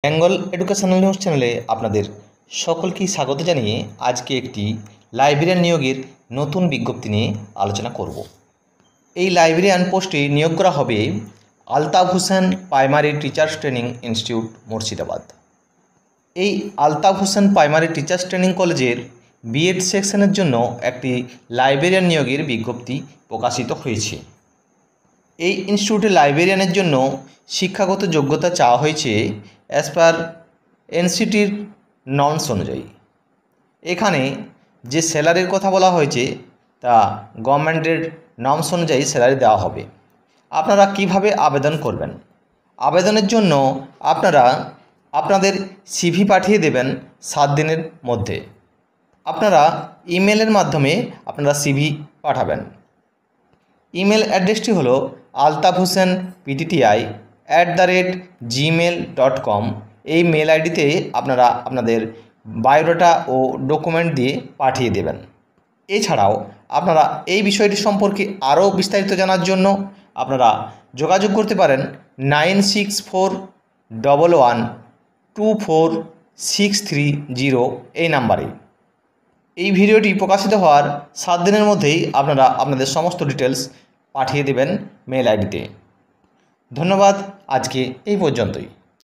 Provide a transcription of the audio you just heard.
Bengal educational news চ্যানেলে আপনাদের সকলকে স্বাগত জানিয়ে আজকে একটি লাইব্রেরিয়ান নিয়োগের নতুন বিজ্ঞপ্তি নিয়ে আলোচনা করব। এই লাইব্রেরিয়ান পোস্টে নিয়োগ করা হবে Altaf Hossain primary teachers training institute Murshidabad. এই Altaf Hossain primary teachers training কলেজের বিএড সেকশনের জন্য একটি লাইব্রেরিয়ান নিয়োগের বিজ্ঞপ্তি প্রকাশিত হয়েছে। এই ইনস্টিটিউটের লাইব্রেরিয়ানের জন্য শিক্ষাগত যোগ্যতা চাওয়া হয়েছে অ্যাজ পার এনসিটির নর্মস অনুযায়ী। এখানে যে স্যালারির কথা বলা হয়েছে তা গভর্নমেন্টের নর্মস অনুযায়ী স্যালারি দেওয়া হবে। আপনারা কিভাবে আবেদন করবেন? আবেদনের জন্য আপনারা আপনাদের সিভি পাঠিয়ে দেবেন 7 দিনের মধ্যে। আপনারা ইমেলের মাধ্যমে আপনারা সিভি পাঠাবেন। ইমেল অ্যাড্রেসটি হলো altafhosenptti@gmail.com। এই মেল আইডিতে আপনারা আপনাদের বায়োডাটা ও ডকুমেন্ট দিয়ে পাঠিয়ে দেবেন। এছাড়াও আপনারা এই বিষয়টি সম্পর্কে আরও বিস্তারিত জানার জন্য আপনারা যোগাযোগ করতে পারেন 9641124630 এই নাম্বারে। এই ভিডিওটি প্রকাশিত হওয়ার 7 দিনের মধ্যেই আপনারা আপনাদের সমস্ত ডিটেলস পাঠিয়ে দেবেন মেল আইডিতে। ধন্যবাদ, আজকে এই পর্যন্তই।